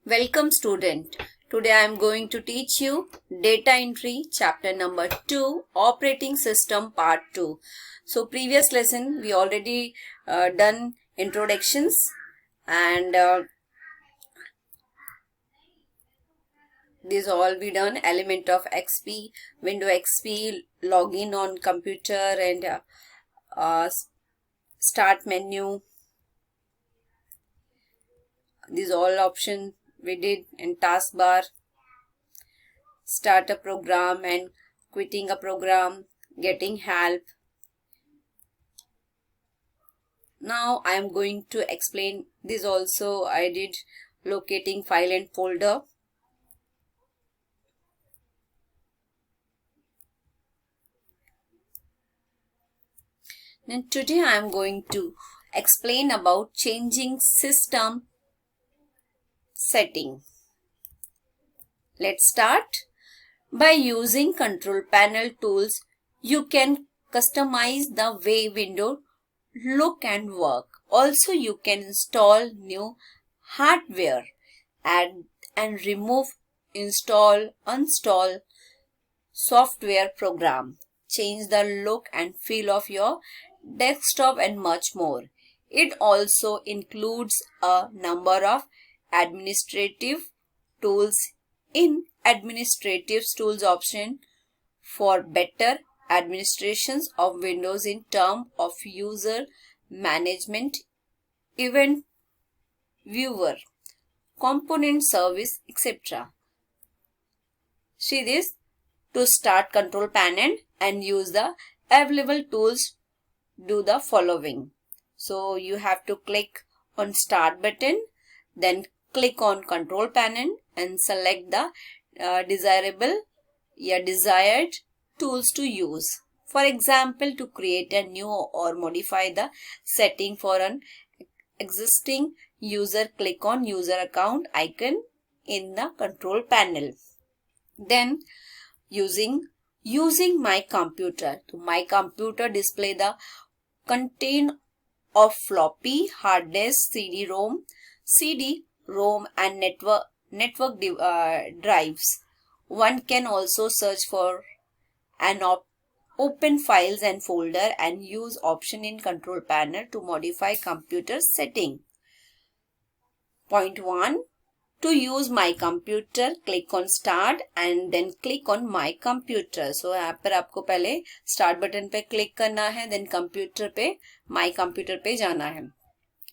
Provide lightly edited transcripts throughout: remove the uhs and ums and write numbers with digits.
Welcome student. Today I am going to teach you data entry chapter number 2 operating system part 2. So previous lesson we already done introductions and this all we done element of XP, window XP, login on computer and start menu. These all options we did in taskbar, start a program and quitting a program, getting help. Now I am going to explain this also. I did locating file and folder. And today I am going to explain about changing system setting. Let's start. By using control panel tools, you can customize the way window look and work. Also, you can install new hardware, add and remove, install, uninstall software program, change the look and feel of your desktop and much more. It also includes a number of administrative tools in administrative tools option for better administrations of Windows in terms of user management, event viewer, component service, etc. See this. To start control panel and use the available tools, do the following. So you have to click on start button, then click on control panel and select the desired tools to use. For example, to create a new or modify the setting for an existing user, click on user account icon in the control panel. Then using my computer. To my computer, display the content of floppy, hard disk, CD-ROM and network drives. One can also search for an open files and folder and use option in control panel to modify computer setting. Point 1. To use my computer, click on start and then click on my computer. So यहाँ पर आपको पहले start button पे click करना है, then computer पे my computer पे जाना है.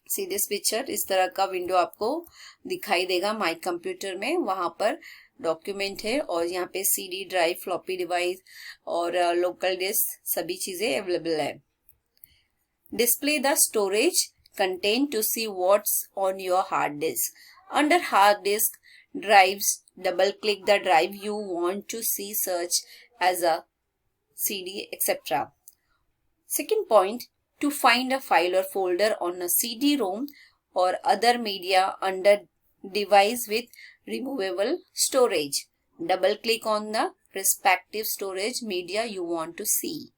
See this picture, इस तरह का विंडो आपको दिखाई देगा my computer में. वहाँ पर डॉक्यूमेंट है और यहाँ पे CD ड्राइव, फ्लॉपी डिवाइस और लोकल डिस्क सभी चीजें अवेलेबल है. Display the storage content to see what's on your hard disk. Under hard disk drives, double click the drive you want to see, search as a CD, etc. Second point, to find a file or folder on a CD-ROM or other media under device with removable storage. Double click on the respective storage media you want to see.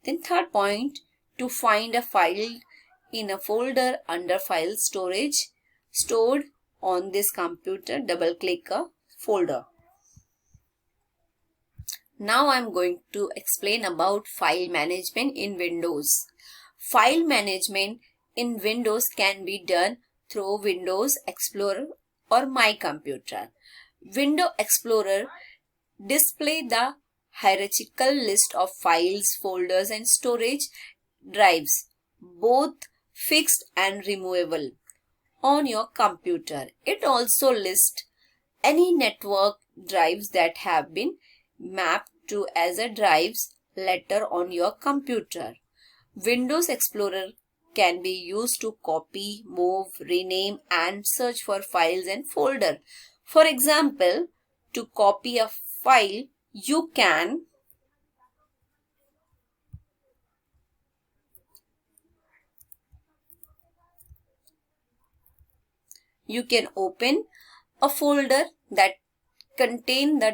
Then third point, to find a file in a folder under file storage stored on this computer, double click a folder. Now I am going to explain about file management in Windows. File management in Windows can be done through Windows Explorer or My Computer. Windows Explorer display the hierarchical list of files, folders and storage drives, both fixed and removable, on your computer. It also lists any network drives that have been mapped to as a drives later on your computer. Windows Explorer can be used to copy, move, rename and search for files and folder. For example, to copy a file, you can open a folder that contain the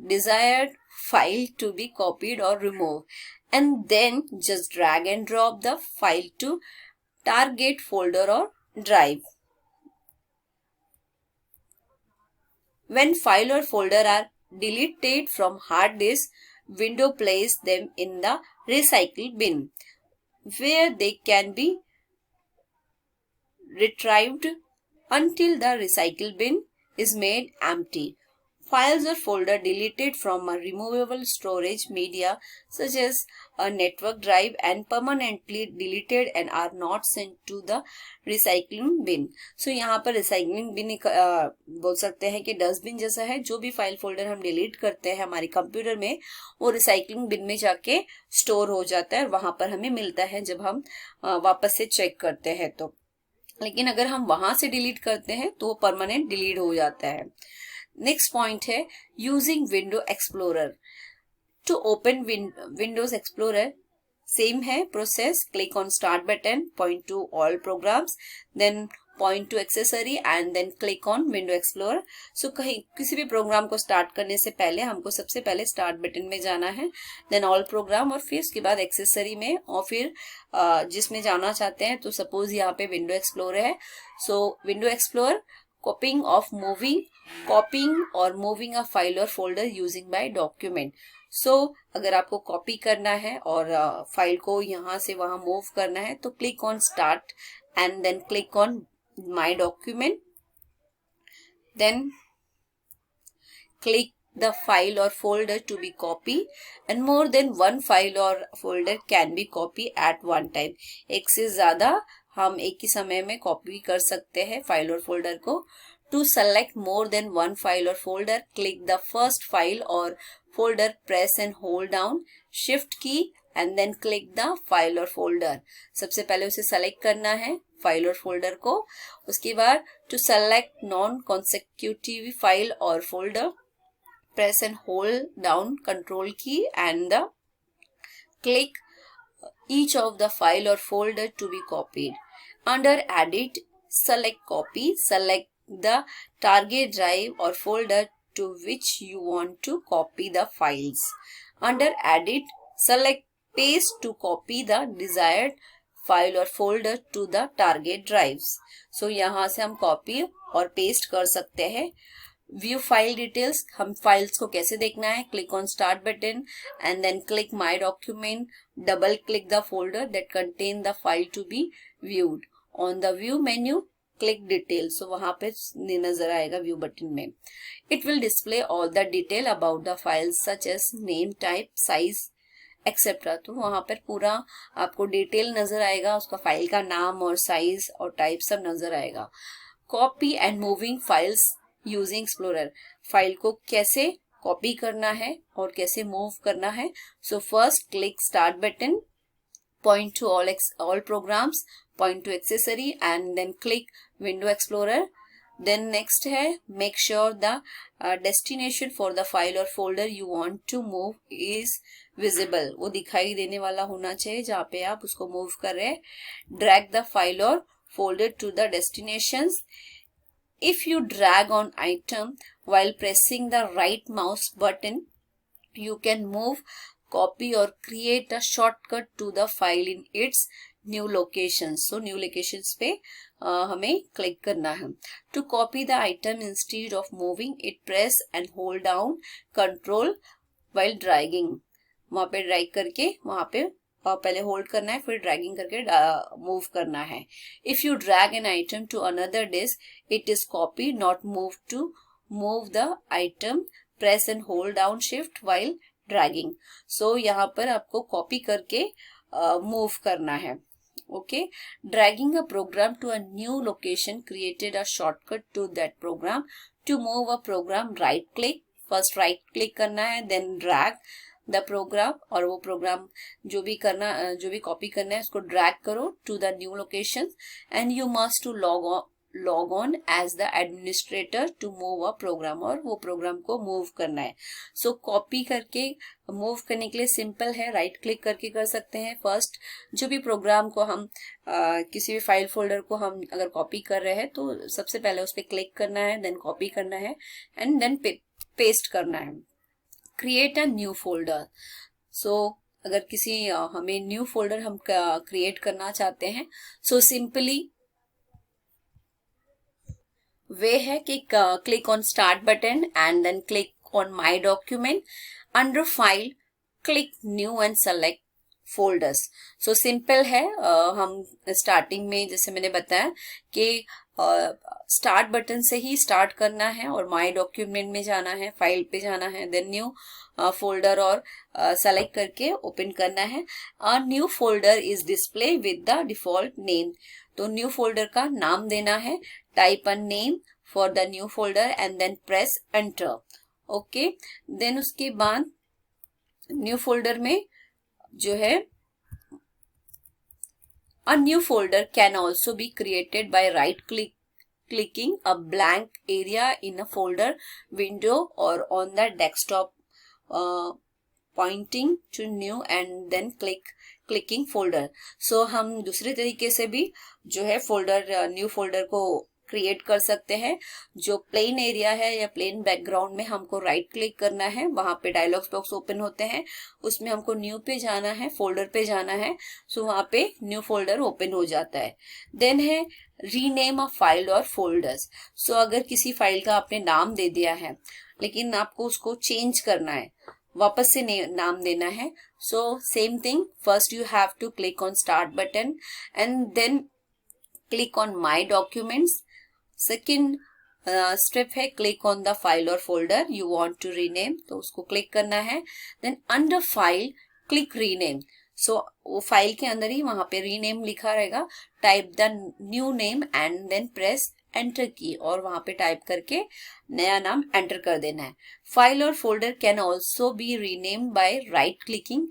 desired file to be copied or removed, and then just drag and drop the file to target folder or drive. When file or folder are deleted from hard disk, window place them in the recycle bin where they can be retrieved until the recycle bin is made empty. Files or folder deleted from a removable storage media such as a network drive and permanently deleted and are not sent to the recycling bin. So यहाँ पर recycling bin बोल सकते हैं कि dustbin जैसा है. जो भी फाइल फोल्डर हम डिलीट करते हैं हमारे कंप्यूटर में वो रिसाइकलिंग बिन में जाके स्टोर हो जाता है और वहां पर हमें मिलता है जब हम वापस से चेक करते हैं तो. लेकिन अगर हम वहां से डिलीट करते हैं तो वो परमानेंट डिलीट हो जाता है. नेक्स्ट पॉइंट है using window explorer. To open Windows Explorer same है process. Click on start button, point to all programs, then point to accessory and then click on window explorer. So कहीं किसी भी programme को start करने से पहले हमको सबसे पहले स्टार्ट बटन में जाना है, देन ऑल प्रोग्राम और फिर उसके बाद एक्सेसरी में और फिर जिसमें जाना चाहते हैं. तो सपोज यहाँ पे विंडो एक्सप्लोरर है. सो विंडो एक्सप्लोरर कॉपिंग और मूविंग अ फाइल और फोल्डर यूजिंग बाय डॉक्यूमेंट. सो अगर आपको कॉपी करना है और फाइल को यहाँ से वहां मूव करना है तो click on start and then click on my document, then click the file or folder to be copied and more than one file or folder can be copied at one time. एक से ज्यादा हम एक ही समय में copy कर सकते हैं फाइल और फोल्डर को. To select more than one file or folder, click the first file or folder, press and hold down shift key and then click the file or folder. सबसे पहले उसे सेलेक्ट करना है फाइल और folder को. उसके बाद to select non-consecutive file or folder, press and hold down control key and the click each of the file or folder to be copied. Under edit, select copy, select the target drive or folder to which you want to copy the files. Under edit, select paste to copy the desired file or folder to the target drives. So यहाँ से हम copy और paste कर सकते हैं. View file details, हम files को कैसे देखना है. Click on start button and then click my document, double click the folder that contain the file to be viewed. On the view menu click detail. So वहां पे नजर आएगा view button में. It will display all the detail about the files such as name, type, size etcetera. तो वहां पर पूरा आपको डिटेल नजर आएगा, उसका फाइल का नाम और साइज और टाइप सब नजर आएगा. Copy and moving files using explorer. File को कैसे कॉपी करना है और कैसे मूव करना है. So first click start button, point to all programs, point to accessory and then click window explorer. Then next है make sure the destination for the file or folder you want to move is visible. वो दिखाई देने वाला होना चाहिए जहाँ पे आप उसको मूव कर रहे हैं. drag the file or folder to the destinations. If you drag on item while pressing the right mouse button, you can move, copy or create a shortcut to the file in its new locations. So new locations पे हमें click करना है. To copy the item instead of moving it, press and hold down control while dragging. वहाँ पे drag करके वहाँ पे पहले होल्ड करना है फिर ड्रैगिंग करके मूव करना है. If you drag an item to another disk, it is copied, not moved. To move the item, press and hold down shift while dragging. So यहाँ पर आपको कॉपी करके मूव करना है. Okay, dragging a program to a new location created a shortcut to that program. To move a program, right click, first right click करना है, then drag the program और वो प्रोग्राम जो भी कॉपी करना है उसको ड्रैग करो to the new location and you must to log on as the administrator to move a program और वो प्रोग्राम को मूव करना है. सो कॉपी करके मूव करने के लिए सिंपल है, राइट क्लिक करके कर सकते हैं. फर्स्ट जो भी प्रोग्राम को हम किसी भी फाइल फोल्डर को हम अगर कॉपी कर रहे हैं तो सबसे पहले उस पर क्लिक करना है, देन कॉपी करना है एंड देन पेस्ट करना है. Create a new folder. So अगर किसी हमें न्यू फोल्डर हम क्रिएट करना चाहते हैं, सो सिंपली वे है कि click on start button and then click on my document, under file click new and select folders. So simple है। हम स्टार्टिंग में जैसे मैंने बताया कि स्टार्ट बटन से ही स्टार्ट करना है और माय डॉक्यूमेंट में जाना है, फाइल पे जाना है, देन न्यू फोल्डर और सेलेक्ट करके ओपन करना है। A new folder is display with the default name. तो न्यू फोल्डर का नाम देना है, type a name for the new folder and then press enter. Okay, then उसके बाद न्यू फोल्डर में जो है a new folder can also be created by clicking a blank area in a folder window or on the desktop, pointing to new and then clicking folder। So हम दूसरे तरीके से भी जो है फोल्डर, न्यू फोल्डर को create कर सकते हैं। जो प्लेन एरिया है या प्लेन बैकग्राउंड में हमको राइट क्लिक करना है, वहां पे डायलॉग्स बॉक्स ओपन होते हैं, उसमें हमको न्यू पे जाना है, फोल्डर पे जाना है, सो वहां पे न्यू फोल्डर ओपन हो जाता है। देन है रीनेम अ फाइल और फोल्डर्स। सो अगर किसी फाइल का आपने नाम दे दिया है लेकिन आपको उसको चेंज करना है, वापस से नाम देना है, so same thing, first you have to click on start button and then click on my documents. Second step है क्लिक ऑन द फाइल और folder you want to rename, तो उसको क्लिक करना है। Then under file click rename. So वो file के अंदर ही वहां पे रीनेम लिखा रहेगा, type the new name and then press enter key, और वहां पे टाइप करके नया नाम एंटर कर देना है। फाइल और folder can also be rename by right clicking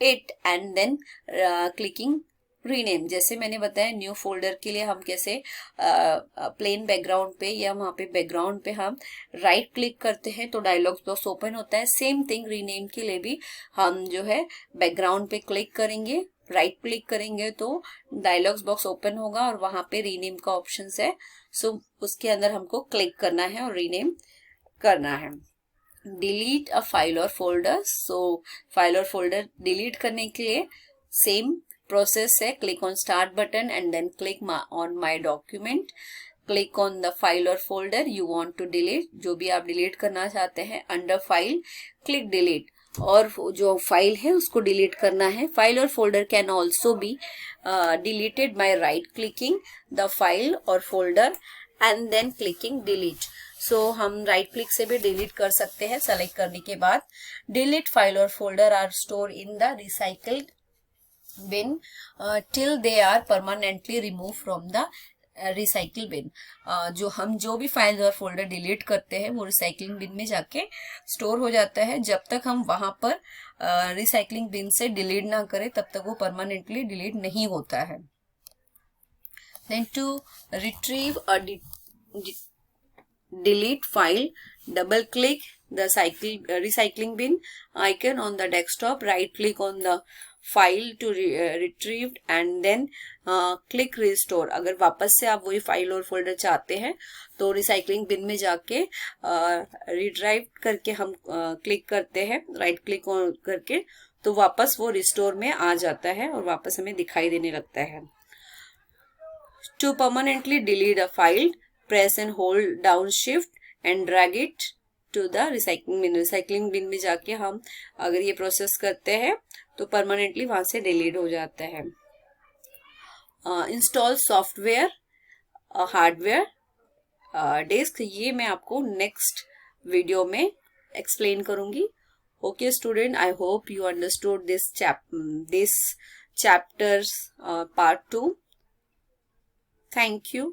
it and then clicking rename. जैसे मैंने बताया न्यू फोल्डर के लिए हम कैसे प्लेन बैकग्राउंड पे या वहां पे बैकग्राउंड पे हम राइट क्लिक करते हैं तो डायलॉग बॉक्स ओपन होता है, सेम थिंग रीनेम के लिए भी हम जो है बैकग्राउंड पे क्लिक करेंगे, राइट क्लिक करेंगे तो डायलॉग्स बॉक्स ओपन होगा और वहां पे रीनेम का ऑप्शन है, सो उसके अंदर हमको क्लिक करना है और रीनेम करना है। डिलीट अ फाइल और फोल्डर। सो फाइल और फोल्डर डिलीट करने के लिए सेम प्रोसेस है, click on start button and then click on my document, click on the file और folder you want to delete, जो भी आप डिलीट करना चाहते हैं, अंडर फाइल क्लिक डिलीट, और जो फाइल है उसको डिलीट करना है। फाइल और folder can also be deleted by right clicking the file और folder and then clicking delete. So हम राइट क्लिक से भी डिलीट कर सकते हैं सेलेक्ट करने के बाद। डिलीट फाइल और folder are store in the recycled bin till they are permanently removed from the recycle bin. जो भी फाइल और फोल्डर डिलीट करते हैं वो रिसाइकलिंग बिन में जाके स्टोर हो जाता है। जब तक हम वहां पर रिसाइकलिंग बिन से डिलीट ना करें तब तक वो परमानेंटली डिलीट नहीं होता है। Then to retrieve a delete file, double click the recycling bin icon on the desktop, right click on the file to retrieve and then click restore। अगर वापस से आप वही फाइल और फोल्डर चाहते हैं तो रिसाइकलिंग बिन में जाके रिट्राइव करके हम क्लिक करते हैं, राइट क्लिक करके, तो वापस वो रिस्टोर में आ जाता है और वापस हमें दिखाई देने लगता है। To permanently delete a file, press and hold down shift and drag it to the recycling bin। Recycling bin में जाके हम अगर ये प्रोसेस करते हैं तो परमानेंटली वहां से डिलीट हो जाता है। इंस्टॉल सॉफ्टवेयर हार्डवेयर डिस्क, ये मैं आपको नेक्स्ट वीडियो में एक्सप्लेन करूंगी। Okay student, I hope you understood this chapters part 2। Thank you.